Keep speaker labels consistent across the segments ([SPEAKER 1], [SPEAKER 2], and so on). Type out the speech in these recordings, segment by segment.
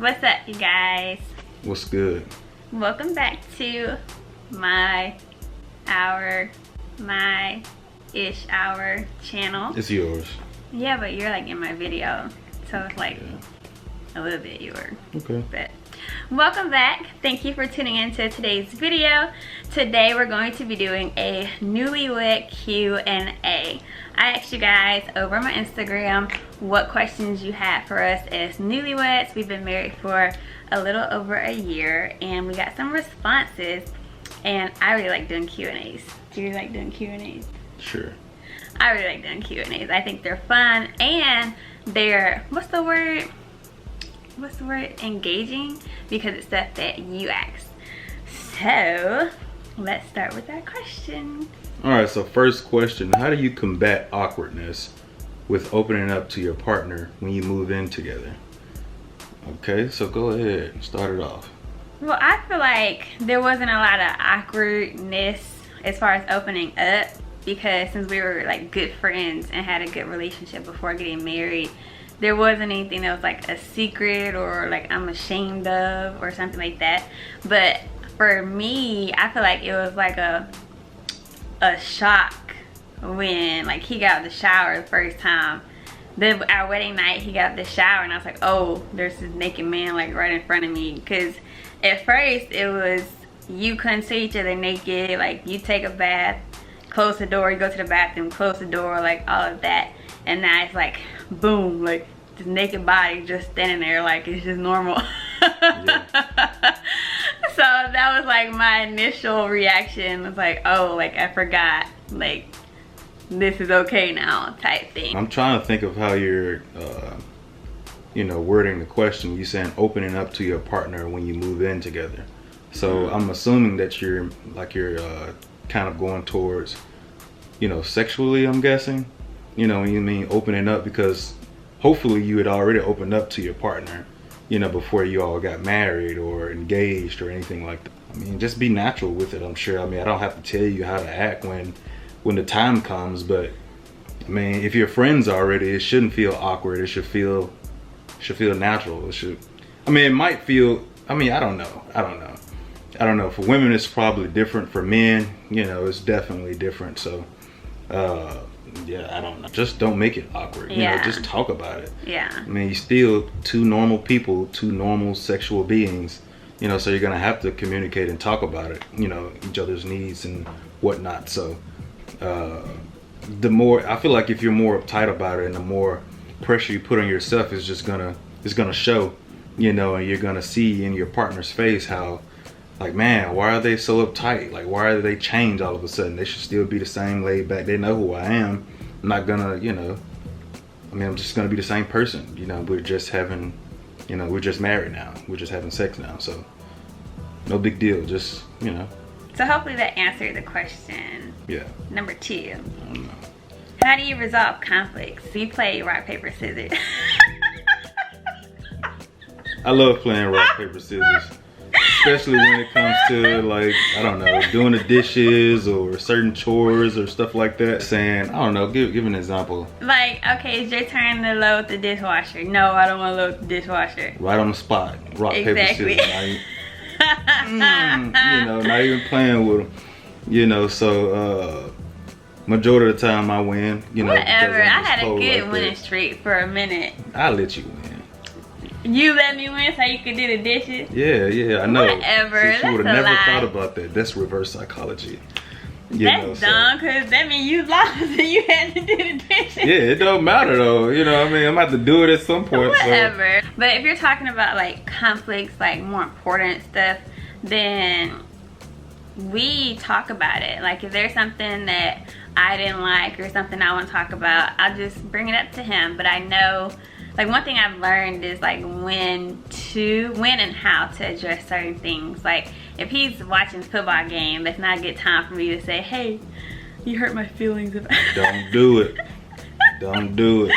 [SPEAKER 1] What's up, you guys?
[SPEAKER 2] What's good?
[SPEAKER 1] Welcome back to my-ish hour channel.
[SPEAKER 2] It's yours.
[SPEAKER 1] Yeah, but you're like in my video, so it's like a little bit yours.
[SPEAKER 2] Okay.
[SPEAKER 1] But welcome back. Thank you for tuning into today's video. Today we're going to be doing a newlywed Q&A. I asked you guys over my Instagram what questions you had for us as newlyweds. We've been married for a little over a year and we got some responses, and I really like doing Q&As. Do you like doing Q&As?
[SPEAKER 2] Sure.
[SPEAKER 1] I really like doing Q&As. I think they're fun and they're, what's the word, engaging, because it's stuff that you ask. So let's start with our question.
[SPEAKER 2] All right, so first question, how do you combat awkwardness with opening up to your partner when you move in together? Okay, so go ahead and start it off.
[SPEAKER 1] Well, I feel like there wasn't a lot of awkwardness as far as opening up, because since we were like good friends and had a good relationship before getting married, there wasn't anything that was like a secret or like I'm ashamed of or something like that. But for me, I feel like it was like a shock when like he got out of the shower the first time. Our wedding night, he got out of the shower and I was like, oh, there's this naked man like right in front of me. Because at first it was, you couldn't see each other naked. Like you take a bath, close the door, you go to the bathroom, close the door, like all of that. And now it's like, boom, like this naked body just standing there like it's just normal. Yeah. So that was like my initial reaction. It was like, oh, like I forgot, like this is okay now type thing.
[SPEAKER 2] I'm trying to think of how you're, wording the question. You saying opening up to your partner when you move in together. So I'm assuming that you're kind of going towards, sexually, I'm guessing. When you mean opening up, because hopefully you had already opened up to your partner, before you all got married or engaged or anything like that. I mean, just be natural with it, I'm sure. I mean, I don't have to tell you how to act when the time comes, but I mean, if you're friends already, it shouldn't feel awkward. It should feel natural. It might feel, I don't know. For women, it's probably different. For men, it's definitely different. So, yeah, I don't know. Just don't make it awkward. Just talk about it.
[SPEAKER 1] Yeah.
[SPEAKER 2] I mean, you're still two normal people, two normal sexual beings, so you're gonna have to communicate and talk about it, each other's needs and whatnot. So, the more, I feel like if you're more uptight about it and the more pressure you put on yourself, it's gonna show, and you're gonna see in your partner's face how, like, man, why are they so uptight? Like, why are they change all of a sudden? They should still be the same laid back. They know who I am. I'm not gonna, I'm just gonna be the same person. We're just having, we're just married now. We're just having sex now. So no big deal. Just,
[SPEAKER 1] So hopefully that answered the question.
[SPEAKER 2] Yeah.
[SPEAKER 1] Number 2.
[SPEAKER 2] I don't know.
[SPEAKER 1] How do you resolve conflicts? We play rock, paper, scissors.
[SPEAKER 2] I love playing rock, paper, scissors. Especially when it comes to, like, I don't know, doing the dishes or certain chores or stuff like that. Saying, I don't know, give an example.
[SPEAKER 1] Like, okay, it's your turn to load the dishwasher. No, I don't want to load the dishwasher.
[SPEAKER 2] Right on the spot. Rock,
[SPEAKER 1] exactly.
[SPEAKER 2] paper, scissors. Not even playing with them. So majority of the time I win.
[SPEAKER 1] Whatever. I had a good winning streak for a minute.
[SPEAKER 2] I'll let you win.
[SPEAKER 1] You let me win so you could do the dishes?
[SPEAKER 2] Yeah, I know.
[SPEAKER 1] Whatever.
[SPEAKER 2] See, she would have never thought about that. That's reverse psychology.
[SPEAKER 1] That's dumb, because that means you lost and you had to do the dishes.
[SPEAKER 2] Yeah, it don't matter though. I'm gonna have to do it at some point.
[SPEAKER 1] Whatever. So. But if you're talking about like conflicts, like more important stuff, then we talk about it. Like if there's something that I didn't like or something I want to talk about, I'll just bring it up to him. But I know, like, one thing I've learned is like when and how to address certain things. Like if he's watching a football game, that's not a good time for me to say, hey, you hurt my feelings about
[SPEAKER 2] Don't do it. Don't do it.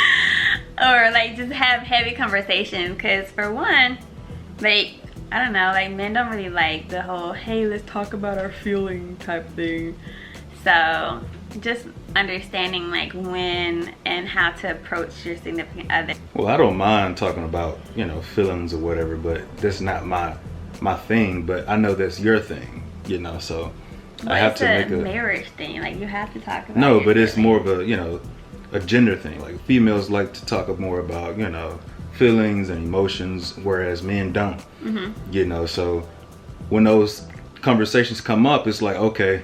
[SPEAKER 1] Or like just have heavy conversations, because for one, like, I don't know, like men don't really like the whole, hey, let's talk about our feeling type thing. So just understanding like when and how to approach your significant other?
[SPEAKER 2] Well, I don't mind talking about, you know, feelings or whatever, but that's not my thing. But I know that's your thing, you know, so
[SPEAKER 1] But
[SPEAKER 2] I have
[SPEAKER 1] it's
[SPEAKER 2] to
[SPEAKER 1] a
[SPEAKER 2] make a
[SPEAKER 1] marriage thing. Like you have to talk about.
[SPEAKER 2] no,
[SPEAKER 1] your
[SPEAKER 2] but it's
[SPEAKER 1] feelings.
[SPEAKER 2] more of a, you know, a gender thing. Like females like to talk more about, you know, feelings and emotions, whereas men don't. You know, so when those conversations come up, it's like, okay,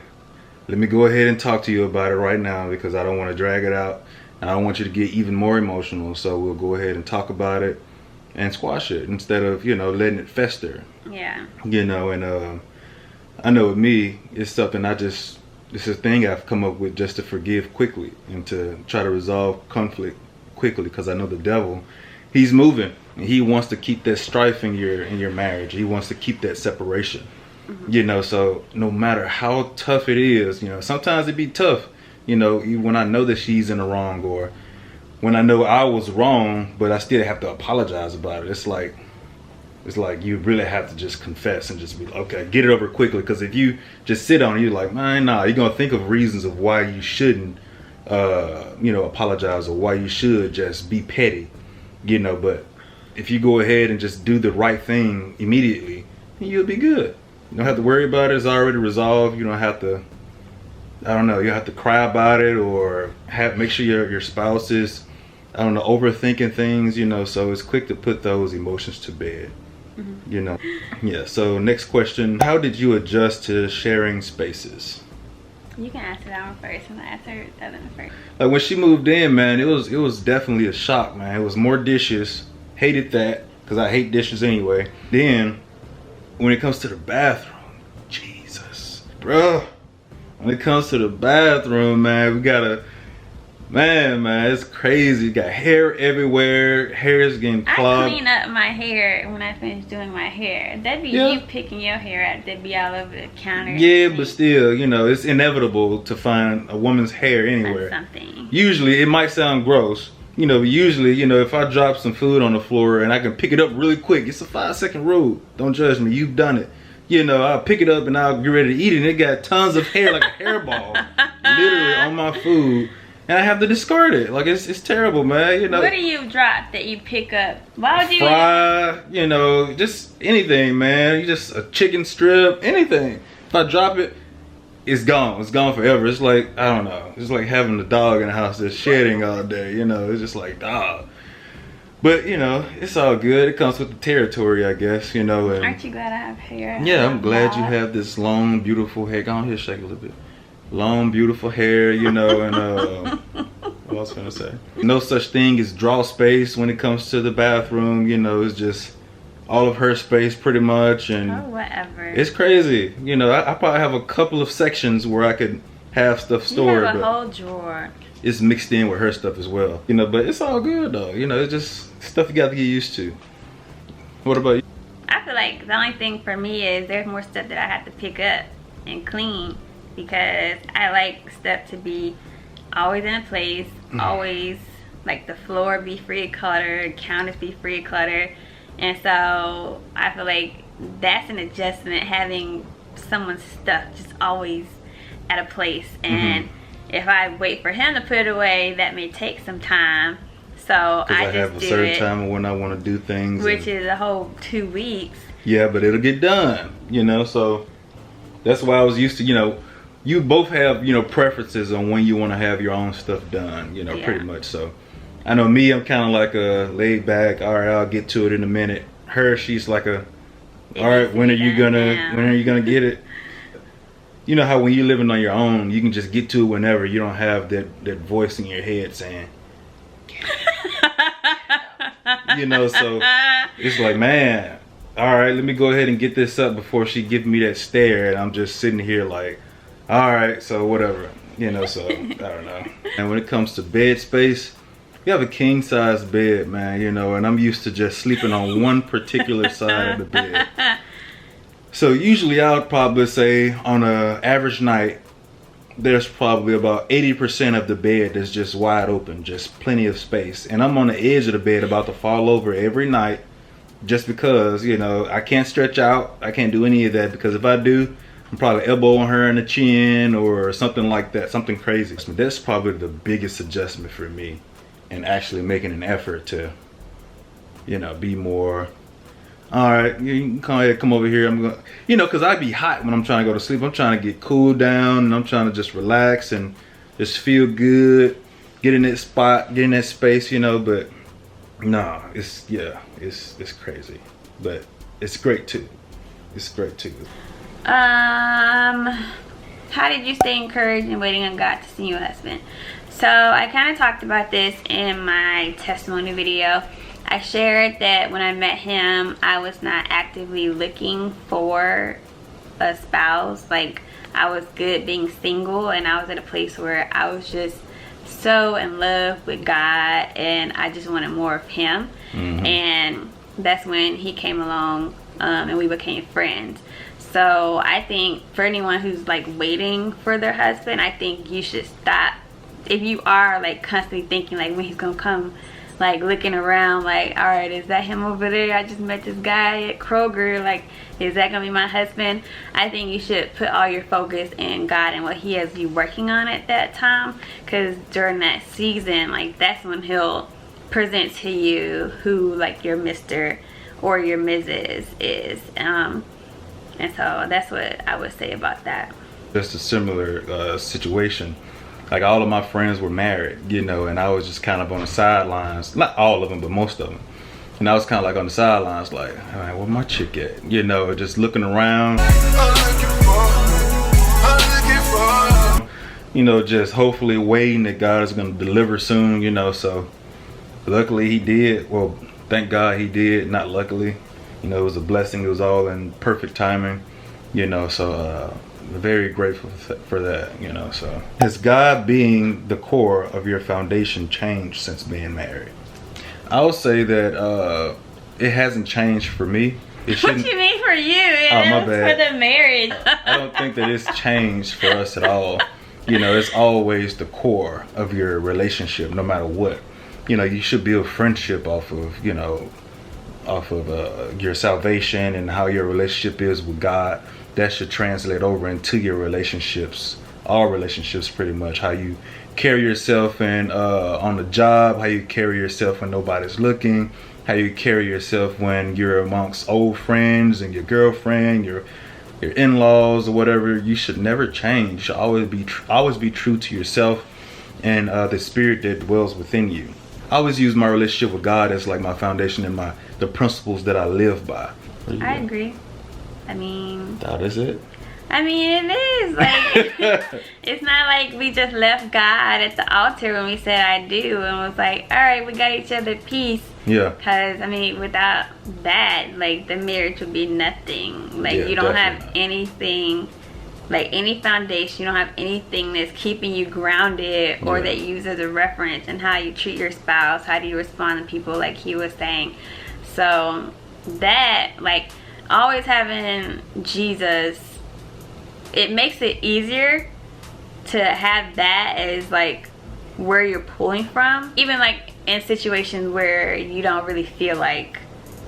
[SPEAKER 2] let me go ahead and talk to you about it right now because I don't want to drag it out and I don't want you to get even more emotional. So we'll go ahead and talk about it and squash it instead of, you know, letting it fester.
[SPEAKER 1] Yeah.
[SPEAKER 2] You know, and I know with me, it's something it's a thing I've come up with just to forgive quickly and to try to resolve conflict quickly, because I know the devil, he's moving and he wants to keep that strife in your marriage. He wants to keep that separation. You know, so no matter how tough it is, you know, sometimes it be tough, you know, when I know that she's in the wrong, or when I know I was wrong, but I still have to apologize about it. It's like you really have to just confess and just be like, okay, get it over quickly. Because if you just sit on it, you're like, man, nah, you're going to think of reasons of why you shouldn't, you know, apologize, or why you should just be petty, you know. But if you go ahead and just do the right thing immediately, you'll be good. You don't have to worry about it. It's already resolved. You don't have to, I don't know, you have to cry about it, or make sure your spouse is, I don't know, overthinking things, you know. So it's quick to put those emotions to bed. You know. Yeah, so next question. How did you adjust to sharing spaces?
[SPEAKER 1] You can answer that one first, and I answer the other one first.
[SPEAKER 2] Like when she moved in, man, it was definitely a shock, man. It was more dishes. Hated that, because I hate dishes anyway. Then when it comes to the bathroom, Jesus, bruh. When it comes to the bathroom, man, we gotta, man, it's crazy. You got hair everywhere. Hair's getting clogged.
[SPEAKER 1] I clean up my hair when I finish doing my hair. That'd be you picking your hair out. That'd be all over the counter.
[SPEAKER 2] Yeah, but still, you know, it's inevitable to find a woman's hair anywhere.
[SPEAKER 1] Something.
[SPEAKER 2] Usually, it might sound gross. You know, usually, you know, if I drop some food on the floor and I can pick it up really quick, it's a 5-second rule. Don't judge me. You've done it. You know, I'll pick it up and I'll get ready to eat it, and it got tons of hair, like a hairball, literally on my food. And I have to discard it. Like, it's terrible, man. You know.
[SPEAKER 1] What do you drop that you pick up? Why would you?
[SPEAKER 2] Fry, you know, just anything, man. You just a chicken strip, anything. If I drop it, it's gone. It's gone forever. It's like, I don't know. It's like having a dog in the house that's shedding all day. You know, it's just like, dog. But you know, it's all good. It comes with the territory, I guess. You know. And
[SPEAKER 1] aren't you glad I have hair?
[SPEAKER 2] yeah, I'm glad you have this long, beautiful hair. Go on here, shake a little bit. Long, beautiful hair, you know, and what else was I gonna say? No such thing as draw space when it comes to the bathroom. You know, it's just all of her space pretty much, and
[SPEAKER 1] whatever.
[SPEAKER 2] It's crazy. You know, I probably have a couple of sections where I could have stuff stored.
[SPEAKER 1] You have a
[SPEAKER 2] but
[SPEAKER 1] whole drawer.
[SPEAKER 2] It's mixed in with her stuff as well. You know, but it's all good though. You know, it's just stuff you got to get used to. What about you?
[SPEAKER 1] I feel like the only thing for me is there's more stuff that I have to pick up and clean, because I like stuff to be always in a place, always like the floor be free of clutter, counters be free of clutter. And so I feel like that's an adjustment, having someone's stuff just always at a place. And if I wait for him to put it away, that may take some time. So I just
[SPEAKER 2] have a certain time when I want to do things,
[SPEAKER 1] which is a whole 2 weeks.
[SPEAKER 2] Yeah, but it'll get done, you know. So that's why I was used to, you know, you both have, you know, preferences on when you want to have your own stuff done, you know, pretty much. So I know me, I'm kind of like a laid back, all right, I'll get to it in a minute. Her, she's like a, all right, when are you gonna get it? You know how when you're living on your own, you can just get to it whenever. You don't have that voice in your head saying, you know. So it's like, man, all right, let me go ahead and get this up before she gives me that stare, and I'm just sitting here like, all right, so whatever, you know. So I don't know. And when it comes to bed space, we have a king size bed, man, you know, and I'm used to just sleeping on one particular side of the bed. So usually I would probably say on an average night, there's probably about 80% of the bed that's just wide open, just plenty of space. And I'm on the edge of the bed about to fall over every night, just because, you know, I can't stretch out. I can't do any of that, because if I do, I'm probably elbowing her in the chin or something like that, something crazy. That's probably the biggest adjustment for me, and actually making an effort to, you know, be more, all right, you can come over here. I'm going, you know, because I be hot when I'm trying to go to sleep. I'm trying to get cooled down, and I'm trying to just relax and just feel good, get in that spot, get in that space, you know. But no, it's crazy, but it's great too. It's great too.
[SPEAKER 1] How did you stay encouraged in waiting on God to see your husband? So I kind of talked about this in my testimony video. I shared that when I met him, I was not actively looking for a spouse. Like, I was good being single, and I was at a place where I was just so in love with God, and I just wanted more of him. And that's when he came along, and we became friends. So I think for anyone who's like waiting for their husband, I think you should stop. If you are like constantly thinking like when he's gonna come, like looking around like, all right, is that him over there? I just met this guy at Kroger, like, is that gonna be my husband? I think you should put all your focus in God and what he has you working on at that time, because during that season, like, that's when he'll present to you who like your Mr. or your Mrs. is. And so that's what I would say about that.
[SPEAKER 2] Just a similar situation. Like, all of my friends were married, you know, and I was just kind of on the sidelines. Not all of them, but most of them. And I was kind of like on the sidelines, like, all right, where my chick at? You know, just looking around. You know, just hopefully waiting that God is going to deliver soon, you know. So luckily he did. Well, thank God he did, not luckily. You know, it was a blessing. It was all in perfect timing, you know. So very grateful for that, you know. So has God being the core of your foundation changed since being married? I would say that it hasn't changed for me. It
[SPEAKER 1] what you mean for you?
[SPEAKER 2] My bad.
[SPEAKER 1] For the marriage.
[SPEAKER 2] I don't think that it's changed for us at all. You know, it's always the core of your relationship, no matter what. You know, you should build friendship off of, you know, your salvation and how your relationship is with God. That should translate over into your relationships, all relationships pretty much. How you carry yourself on the job, how you carry yourself when nobody's looking, how you carry yourself when you're amongst old friends and your girlfriend, your in-laws or whatever. You should never change. You should always be true to yourself and the spirit that dwells within you. I always use my relationship with God as like my foundation and the principles that I live by.
[SPEAKER 1] I agree. I mean,
[SPEAKER 2] that is it.
[SPEAKER 1] I mean, it is like it's not like we just left God at the altar when we said I do and was like, all right, we got each other peace.
[SPEAKER 2] Yeah.
[SPEAKER 1] Because I mean, without that, like, the marriage would be nothing. Like, you don't have anything, like any foundation. You don't have anything that's keeping you grounded or that you use as a reference in how you treat your spouse. How do you respond to people, like he was saying. So that, like, always having Jesus, it makes it easier to have that as like where you're pulling from. Even like in situations where you don't really feel like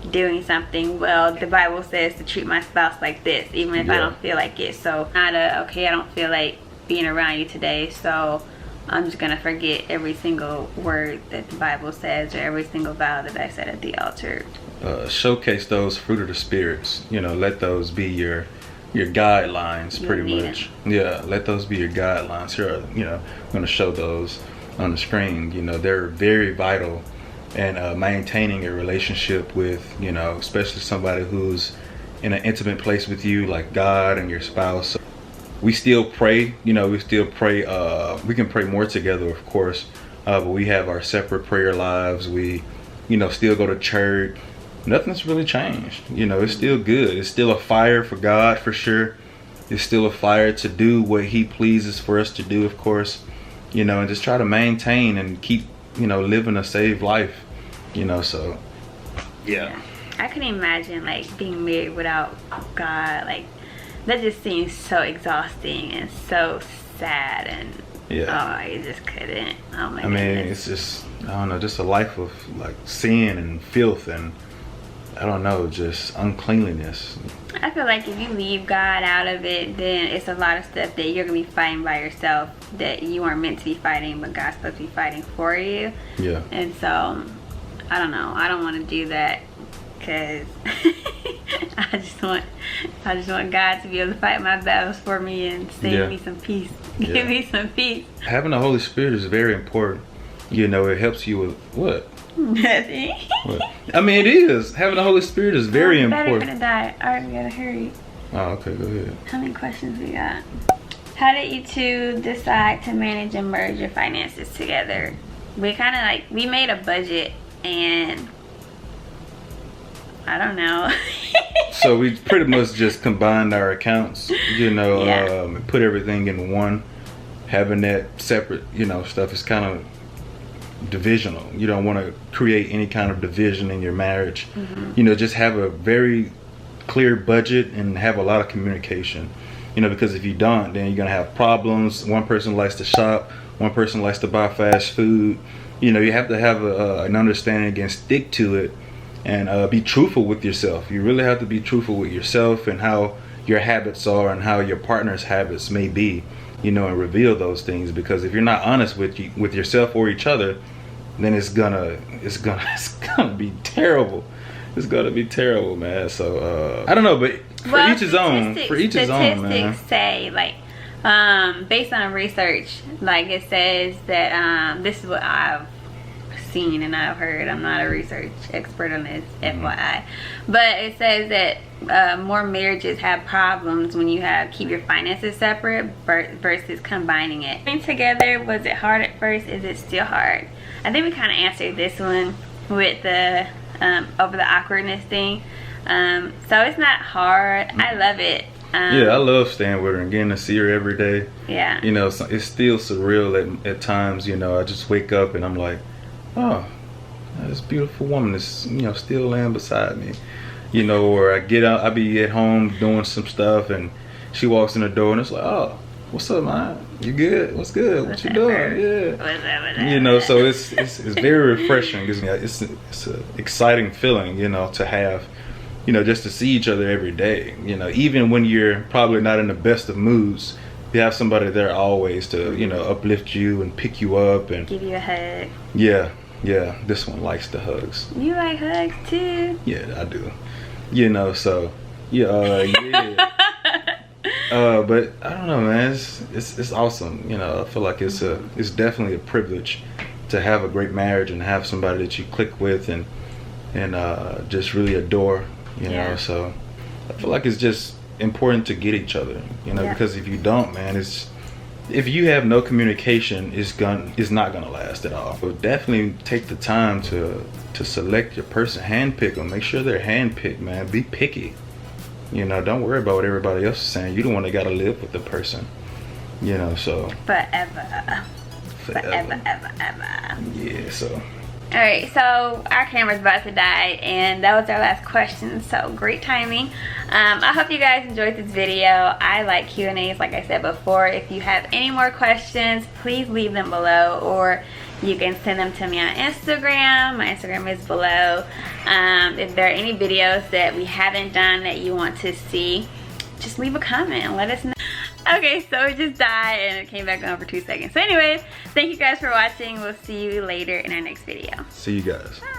[SPEAKER 1] doing something, well, the Bible says to treat my spouse like this, even if I don't feel like it. So not okay, I don't feel like being around you today, so I'm just gonna forget every single word that the Bible says or every single vow that I said at the altar.
[SPEAKER 2] Showcase those fruit of the spirits. You know, let those be your guidelines, pretty much. Yeah, let those be your guidelines. Here, you know, I'm gonna show those on the screen. You know, they're very vital in maintaining a relationship with, you know, especially somebody who's in an intimate place with you, like God and your spouse. So we still pray, you know, we can pray more together, of course, but we have our separate prayer lives. We, you know, still go to church. Nothing's really changed. You know, it's still good. It's still a fire for God, for sure. It's still a fire to do what he pleases for us to do, of course, you know, and just try to maintain and keep, you know, living a saved life, you know. So yeah,
[SPEAKER 1] I can imagine like being married without God. Like, that just seems so exhausting and so sad, and I just couldn't. Oh my goodness.
[SPEAKER 2] Mean, it's just, I don't know, just a life of like sin and filth and I don't know, just uncleanliness.
[SPEAKER 1] I feel like if you leave God out of it, then it's a lot of stuff that you're gonna be fighting by yourself that you weren't meant to be fighting, but God's supposed to be fighting for you.
[SPEAKER 2] Yeah.
[SPEAKER 1] And so, I don't know. I don't want to do that because I just want God to be able to fight my battles for me and save me some peace. Give me some peace.
[SPEAKER 2] Having the Holy Spirit is very important. You know, it helps you with what?
[SPEAKER 1] Nothing.
[SPEAKER 2] What? I mean, it is. Having the Holy Spirit is very important.
[SPEAKER 1] Gonna die. Alright, we gotta hurry.
[SPEAKER 2] Oh, okay, go ahead.
[SPEAKER 1] How many questions we got? How did you two decide to manage and merge your finances together? We kind of like, we made a budget and I don't know.
[SPEAKER 2] So we pretty much just combined our accounts, you know, put everything in one. Having that separate, you know, stuff is kind of divisional. You don't want to create any kind of division in your marriage. You know, just have a very clear budget and have a lot of communication. You know, because if you don't, then you're gonna have problems. One person likes to shop, one person likes to buy fast food. You know, you have to have an understanding and stick to it, and be truthful with yourself. You really have to be truthful with yourself and how your habits are and how your partner's habits may be. You know, and reveal those things, because if you're not honest with yourself or each other, then it's gonna be terrible. It's gonna be terrible, man. So I don't know, but for each his own. For each his own, man.
[SPEAKER 1] Statistics say, like, based on research, like it says that this is what I've seen and I've heard. I'm not a research expert on this, FYI, but it says that more marriages have problems when you keep your finances separate versus combining it. Being together, was it hard at first? Is it still hard? I think we kind of answered this one with the over the awkwardness thing. So it's not hard. I love it.
[SPEAKER 2] Yeah, I love staying with her and getting to see her every day.
[SPEAKER 1] Yeah.
[SPEAKER 2] You know, it's still surreal at times. You know, I just wake up and I'm like, oh, this beautiful woman is, you know, still laying beside me. You know, or I get out, I be at home doing some stuff and she walks in the door and it's like, oh, what's up, man? You good? What's good? What you doing? Yeah.
[SPEAKER 1] What's up?
[SPEAKER 2] You know, so it's very refreshing. It's an exciting feeling, you know, to have, you know, just to see each other every day. You know, even when you're probably not in the best of moods, you have somebody there always to, you know, uplift you and pick you up and
[SPEAKER 1] give you a hug.
[SPEAKER 2] Yeah, this one likes the hugs.
[SPEAKER 1] You like hugs too?
[SPEAKER 2] Yeah, I do. You know, so yeah. But I don't know, man. It's awesome. You know, I feel like it's definitely a privilege to have a great marriage and have somebody that you click with and just really adore. You know, so I feel like it's just important to get each other. You know, because if you don't, man, if you have no communication, it's not gonna last at all. But definitely take the time to select your person, handpick them. Make sure they're handpicked, man. Be picky. You know, don't worry about what everybody else is saying. You the one that gotta live with the person. You know, so
[SPEAKER 1] forever, ever.
[SPEAKER 2] Yeah. So.
[SPEAKER 1] All right, so our camera's about to die and that was our last question, so great timing. I hope you guys enjoyed this video. I like Q&As, like I said before. If you have any more questions, please leave them below, or you can send them to me on Instagram. My Instagram is below. If there are any videos that we haven't done that you want to see, just leave a comment and let us know. Okay, so it just died and it came back on for 2 seconds. So anyways, thank you guys for watching. We'll see you later in our next video.
[SPEAKER 2] See you guys.
[SPEAKER 1] Bye.